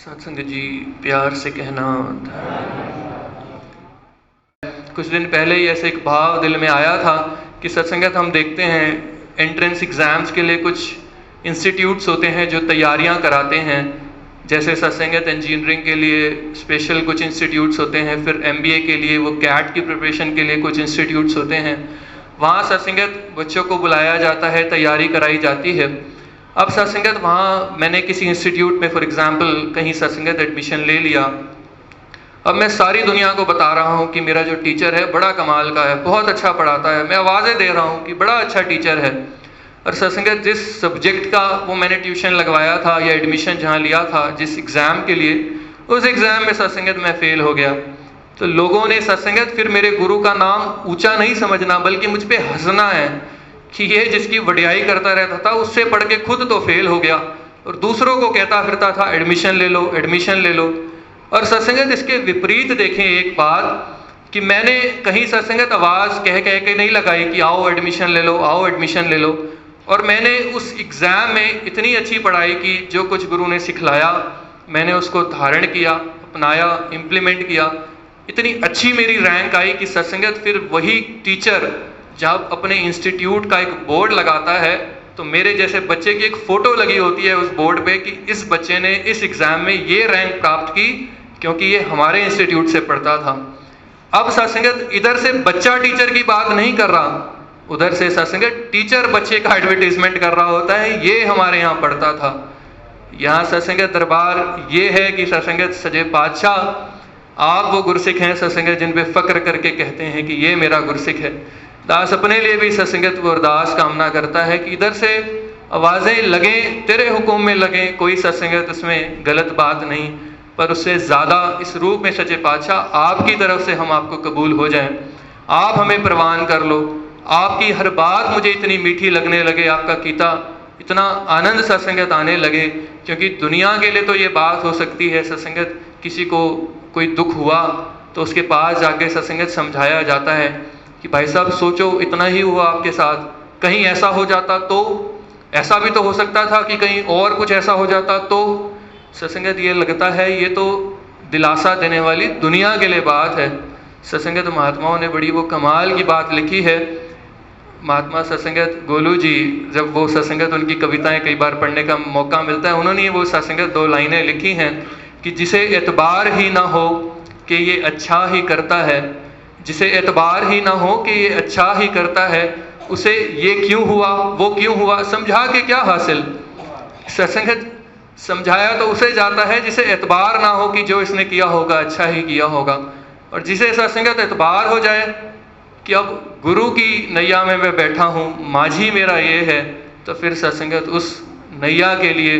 सत्संग जी प्यार से कहना। कुछ दिन पहले ही ऐसे एक भाव दिल में आया था कि सत्संगत हम देखते हैं एंट्रेंस एग्ज़ाम्स के लिए कुछ इंस्टीट्यूट्स होते हैं जो तैयारियां कराते हैं। जैसे सत्संगत इंजीनियरिंग के लिए स्पेशल कुछ इंस्टीट्यूट्स होते हैं, फिर MBA के लिए वो कैट की प्रिपरेशन के लिए कुछ इंस्टीट्यूट्स होते हैं। वहाँ सत्संगत बच्चों को बुलाया जाता है, तैयारी कराई जाती है। अब सत्संगत वहाँ मैंने किसी इंस्टीट्यूट में फॉर एग्जांपल कहीं सत्संगत एडमिशन ले लिया। अब मैं सारी दुनिया को बता रहा हूँ कि मेरा जो टीचर है बड़ा कमाल का है, बहुत अच्छा पढ़ाता है, मैं आवाज़ें दे रहा हूँ कि बड़ा अच्छा टीचर है। और सत्संगत जिस सब्जेक्ट का वो मैंने ट्यूशन लगवाया था या एडमिशन जहाँ लिया था जिस एग्ज़ाम के लिए, उस एग्ज़ाम में सत्संगत मैं फ़ेल हो गया। तो लोगों ने सत्संगत फिर मेरे गुरु का नाम ऊँचा नहीं समझना बल्कि मुझ पर हंसना है कि ये जिसकी वडियाई करता रहता था उससे पढ़ के खुद तो फेल हो गया और दूसरों को कहता फिरता था एडमिशन ले लो, एडमिशन ले लो। और सत्संगत इसके विपरीत देखें एक बात कि मैंने कहीं सत्संगत आवाज़ कह के नहीं लगाई कि आओ एडमिशन ले लो, आओ एडमिशन ले लो। और मैंने उस एग्ज़ाम में इतनी अच्छी पढ़ाई की, जो कुछ गुरु ने सिखलाया मैंने उसको धारण किया, अपनाया, इम्प्लीमेंट किया। इतनी अच्छी मेरी रैंक आई कि सत्संगत फिर वही टीचर जब अपने इंस्टीट्यूट का एक बोर्ड लगाता है तो मेरे जैसे बच्चे की एक फ़ोटो लगी होती है उस बोर्ड पे कि इस बच्चे ने इस एग्ज़ाम में ये रैंक प्राप्त की क्योंकि ये हमारे इंस्टीट्यूट से पढ़ता था। अब सत्संगत इधर से बच्चा टीचर की बात नहीं कर रहा, उधर से सत्संगत टीचर बच्चे का एडवर्टीजमेंट कर रहा होता है, ये हमारे यहाँ पढ़ता था। यहाँ सत्संगत दरबार ये है कि सत्संगत सजे पातशाह आप वो गुरसिख हैं सत्संगत जिन पे फ़क्र करके कहते हैं कि ये मेरा गुरसिख है। दास अपने लिए भी सत्संगत वो अरदास कामना करता है कि इधर से आवाज़ें लगें, तेरे हुक्म में लगें, कोई सत्संगत उसमें गलत बात नहीं, पर उससे ज़्यादा इस रूप में सच्चे पातशाह आपकी तरफ से हम आपको कबूल हो जाएं। आप हमें प्रवान कर लो, आपकी हर बात मुझे इतनी मीठी लगने लगे, आपका कीता इतना आनंद सत्संगत आने लगे। क्योंकि दुनिया के लिए तो ये बात हो सकती है सत्संगत, किसी को कोई दुख हुआ तो उसके पास जाके सत्संगत समझाया जाता है कि भाई साहब सोचो इतना ही हुआ आपके साथ, कहीं ऐसा हो जाता तो, ऐसा भी तो हो सकता था कि कहीं और कुछ ऐसा हो जाता तो। सत्संगत ये लगता है ये तो दिलासा देने वाली दुनिया के लिए बात है। सत्संगत महात्माओं ने बड़ी वो कमाल की बात लिखी है। महात्मा सत्संगत गोलू जी, जब वो सत्संगत उनकी कविताएं कई बार पढ़ने का मौका मिलता है, उन्होंने वो सत्संगत 2 लाइनें लिखी हैं कि जिसे एतबार ही ना हो कि ये अच्छा ही करता है, जिसे एतबार ही ना हो कि ये अच्छा ही करता है, उसे ये क्यों हुआ वो क्यों हुआ समझा के क्या हासिल। सत्संगत समझाया तो उसे जाता है जिसे एतबार ना हो कि जो इसने किया होगा अच्छा ही किया होगा, और जिसे सत्संगत एतबार हो जाए कि अब गुरु की नैया में मैं बैठा हूँ, माझी मेरा ये है, तो फिर सत्संगत उस नैया के लिए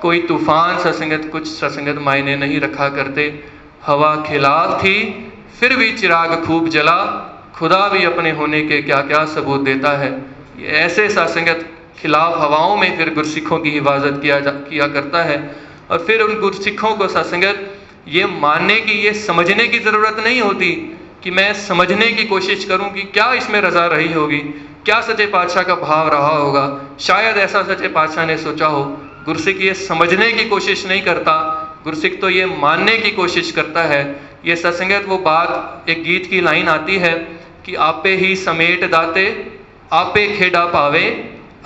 कोई तूफान सत्संगत कुछ सत्संगत मायने नहीं रखा करते। हवा खिलाफ थी फिर भी चिराग खूब जला, खुदा भी अपने होने के क्या क्या सबूत देता है। ये ऐसे सत्संगत खिलाफ हवाओं में फिर गुरसिखों की हिफाजत किया करता है। और फिर उन गुरसिखों को सत्संगत ये मानने की, ये समझने की ज़रूरत नहीं होती कि मैं समझने की कोशिश करूं कि क्या इसमें रज़ा रही होगी, क्या सच्चे पातशाह का भाव रहा होगा, शायद ऐसा सच्चे पातशाह ने सोचा हो। गुरसिख ये समझने की कोशिश नहीं करता, गुरसिख तो ये मानने की कोशिश करता है। ये सत्संगत वो बात, एक गीत की लाइन आती है कि आपे ही समेट दाते आपे खेड़ा पावे,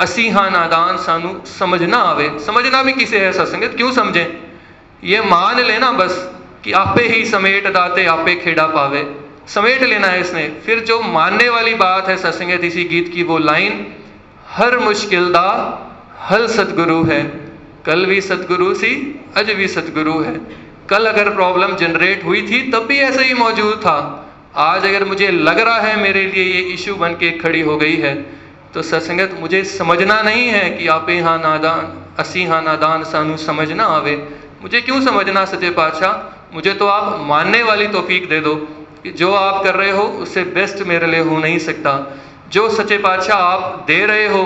असी हाँ नादान सानू समझ ना आवे। समझना भी किसे है सत्संगत, क्यों समझें, ये मान लेना बस कि आपे ही समेट दाते आपे खेड़ा पावे, समेट लेना है इसने। फिर जो मानने वाली बात है सत्संगत इसी गीत की वो लाइन, हर मुश्किल दा हल सतगुरु है, कल भी सतगुरु सी अज भी सतगुरु है। कल अगर प्रॉब्लम जनरेट हुई थी तब भी ऐसे ही मौजूद था, आज अगर मुझे लग रहा है मेरे लिए ये इशू बन के खड़ी हो गई है, तो सत्संगत मुझे समझना नहीं है कि आप हाँ नादान असी हाँ नादान सानू समझ ना आवे। मुझे क्यों समझना सच्चे पातशाह, मुझे तो आप मानने वाली तौफीक दे दो कि जो आप कर रहे हो उससे बेस्ट मेरे लिए हो नहीं सकता। जो सच्चे पातशाह आप दे रहे हो,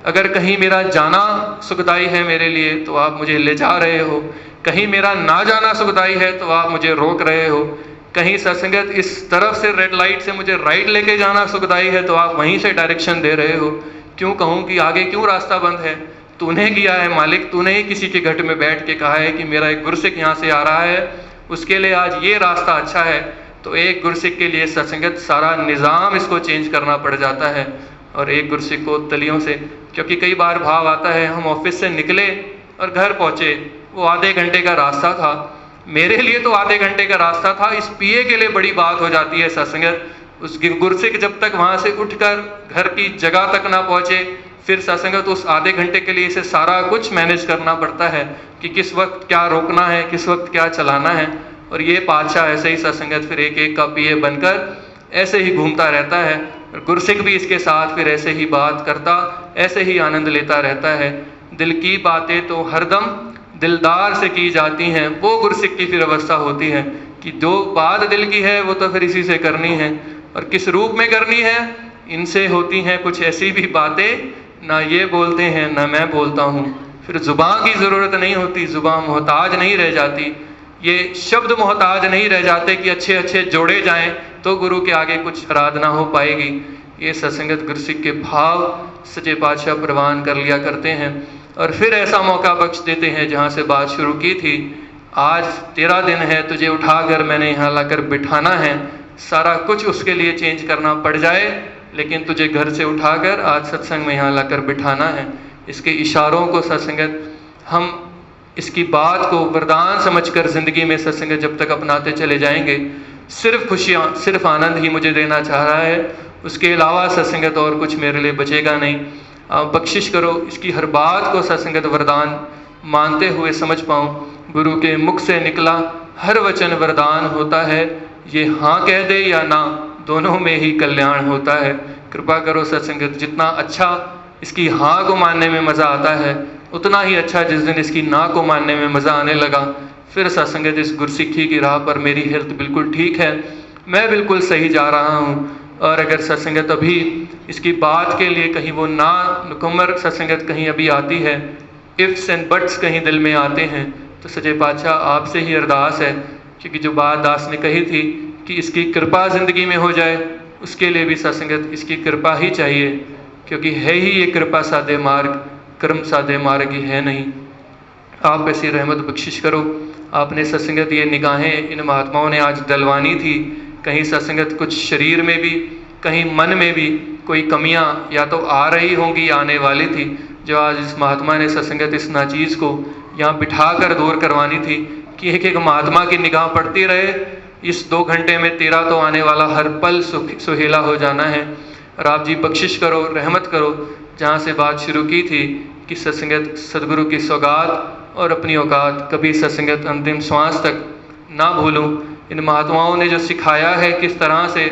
अगर कहीं मेरा जाना सुखदाई है मेरे लिए तो आप मुझे ले जा रहे हो, कहीं मेरा ना जाना सुखदाई है तो आप मुझे रोक रहे हो, कहीं सत्संगत इस तरफ से रेड लाइट से मुझे राइट लेके जाना सुखदाई है तो आप वहीं से डायरेक्शन दे रहे हो। क्यों कहूँ कि आगे क्यों रास्ता बंद है, तूने किया है मालिक, तूने ही किसी के घट में बैठ के कहा है कि मेरा एक गुरसिख यहाँ से आ रहा है, उसके लिए आज ये रास्ता अच्छा है। तो एक गुरसिख के लिए सत्संगत सारा निज़ाम इसको चेंज करना पड़ जाता है। और एक गुरसिख को तलियों से, क्योंकि कई बार भाव आता है हम ऑफिस से निकले और घर पहुँचे, वो आधे घंटे का रास्ता था, मेरे लिए तो आधे घंटे का रास्ता था, इस पिए के लिए बड़ी बात हो जाती है सत्संगत। उस गुरसिख जब तक वहाँ से उठकर घर की जगह तक ना पहुँचे, फिर सत्संगत उस आधे घंटे के लिए इसे सारा कुछ मैनेज करना पड़ता है कि किस वक्त क्या रोकना है, किस वक्त क्या चलाना है। और ये पातशाह ऐसे ही सत्संगत फिर एक एक का पिए बनकर ऐसे ही घूमता रहता है, और गुरसिख भी इसके साथ फिर ऐसे ही बात करता, ऐसे ही आनंद लेता रहता है। दिल की बातें तो हरदम दिलदार से की जाती हैं, वो गुरसिख की फिर अवस्था होती है कि जो बात दिल की है वो तो फिर इसी से करनी है, और किस रूप में करनी है, इनसे होती हैं कुछ ऐसी भी बातें, ना ये बोलते हैं ना मैं बोलता हूँ। फिर जुबान की ज़रूरत नहीं होती, जुबान मोहताज नहीं रह जाती, ये शब्द मोहताज नहीं रह जाते कि अच्छे अच्छे जोड़े जाएं तो गुरु के आगे कुछ आराधना हो पाएगी। ये सत्संगत गुरसिख के भाव सच्चे पातशाह प्रवान कर लिया करते हैं, और फिर ऐसा मौका बख्श देते हैं जहाँ से बात शुरू की थी, आज तेरा दिन है, तुझे उठाकर मैंने यहाँ लाकर बिठाना है, सारा कुछ उसके लिए चेंज करना पड़ जाए, लेकिन तुझे घर से उठाकर आज सत्संग में यहाँ लाकर बिठाना है। इसके इशारों को सत्संगत हम इसकी बात को वरदान समझकर ज़िंदगी में सत्संगत जब तक अपनाते चले जाएंगे, सिर्फ खुशियाँ सिर्फ आनंद ही मुझे देना चाह रहा है, उसके अलावा सत्संगत और कुछ मेरे लिए बचेगा नहीं। आप बख्शिश करो इसकी हर बात को सत्संगत वरदान मानते हुए समझ पाऊँ। गुरु के मुख से निकला हर वचन वरदान होता है, ये हाँ कह दे या ना, दोनों में ही कल्याण होता है। कृपा करो सत्संगत, जितना अच्छा इसकी हाँ को मानने में मज़ा आता है, उतना ही अच्छा जिस दिन इसकी ना को मानने में मज़ा आने लगा, फिर सत्संगत इस गुरसिखी की राह पर मेरी हेल्थ बिल्कुल ठीक है, मैं बिल्कुल सही जा रहा हूँ। और अगर सत्संगत अभी इसकी बात के लिए कहीं वो ना नुकम्मर सत्संगत कहीं अभी आती है, इफ्स एंड बट्स कहीं दिल में आते हैं, तो सच्चे पातशाह आपसे ही अरदास है, क्योंकि जो बात दास ने कही थी कि इसकी कृपा ज़िंदगी में हो जाए, उसके लिए भी सत्संगत इसकी कृपा ही चाहिए, क्योंकि है ही ये कृपा साधे मार्ग, कर्म साधे मार्ग ही है नहीं। आप ऐसी रहमत बख्शिश करो। आपने सत्संगत ये निगाहें इन महात्माओं ने आज डलवानी थी, कहीं सत्संगत कुछ शरीर में भी कहीं मन में भी कोई कमियां या तो आ रही होंगी या आने वाली थी, जो आज इस महात्मा ने सत्संगत इस नाचीज़ को यहाँ बिठा कर दूर करवानी थी कि एक एक महात्मा की निगाह पड़ती रहे। इस 2 घंटे में तेरा तो आने वाला हर पल सुहेला हो जाना है। और आप जी बख्शिश करो, रहमत करो, जहाँ से बात शुरू की थी कि सत्संगत सदगुरु की सौगात और अपनी औकात कभी सत्संगत अंतिम श्वास तक ना भूलूं। इन महात्माओं ने जो सिखाया है किस तरह से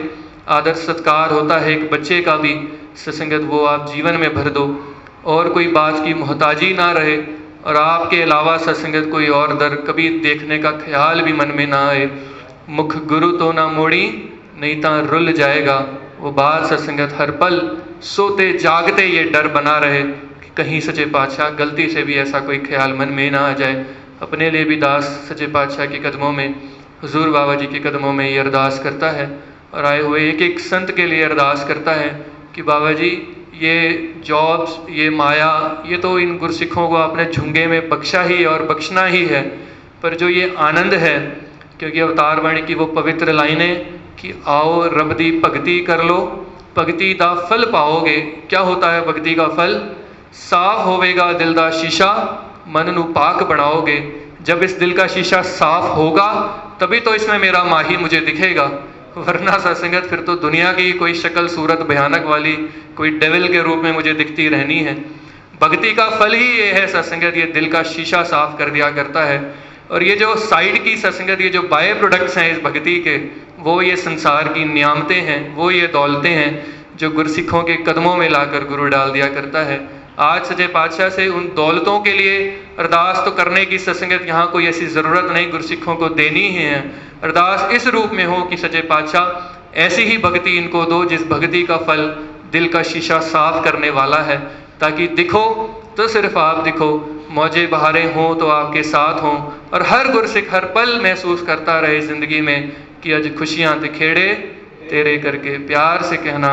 आदर सत्कार होता है एक बच्चे का भी, सत्संगत वो आप जीवन में भर दो, और कोई बात की मोहताजी ना रहे, और आपके अलावा सत्संगत कोई और दर कभी देखने का ख्याल भी मन में ना आए। मुख गुरु तो ना मोड़ी, नहीं ता रुल जाएगा। वो बात सत्संगत हर पल सोते जागते ये डर बना रहे कि कहीं सच्चे पातशाह गलती से भी ऐसा कोई ख्याल मन में ना आ जाए। अपने लिए भी दास सच्चे पातशाह के कदमों में, हुजूर बाबा जी के कदमों में ये अरदास करता है, और आए हुए एक एक संत के लिए अरदास करता है कि बाबा जी ये जॉब्स, ये माया, ये तो इन गुरसिखों को आपने झुंगे में बख्शा ही और बख्शना ही है, पर जो ये आनंद है, क्योंकि अवतार वाणी की वो पवित्र लाइनें कि आओ रब दी भगती कर लो, भगती दा फल पाओगे। क्या होता है भगती का फल? साफ होवेगा दिल दा शीशा, मन नू पाक बनाओगे। जब इस दिल का शीशा साफ होगा तभी तो इसमें मेरा माही मुझे दिखेगा, वरना सत्संगत फिर तो दुनिया की कोई शक्ल सूरत भयानक वाली कोई डेविल के रूप में मुझे दिखती रहनी है। भक्ति का फल ही ये है सत्संगत, ये दिल का शीशा साफ कर दिया करता है। और ये जो साइड की सत्संगत, ये जो बाय प्रोडक्ट्स हैं इस भक्ति के, वो ये संसार की नियामतें हैं, वो ये दौलतें हैं जो गुरसिखों के कदमों में लाकर गुरु डाल दिया करता है। आज सच्चे पातशाह से उन दौलतों के लिए अरदास तो करने की सत्संगत यहाँ कोई ऐसी ज़रूरत नहीं, गुरसिखों को देनी ही है। अरदास इस रूप में हो कि सच्चे पातशाह ऐसी ही भक्ति इनको दो जिस भक्ति का फल दिल का शीशा साफ करने वाला है, ताकि दिखो तो सिर्फ आप दिखो, मौजे बहारें हों तो आपके साथ हों, और हर गुरसिख हर पल महसूस करता रहे ज़िंदगी में कि आज खुशियाँ दिखेड़े तेरे करके। प्यार से कहना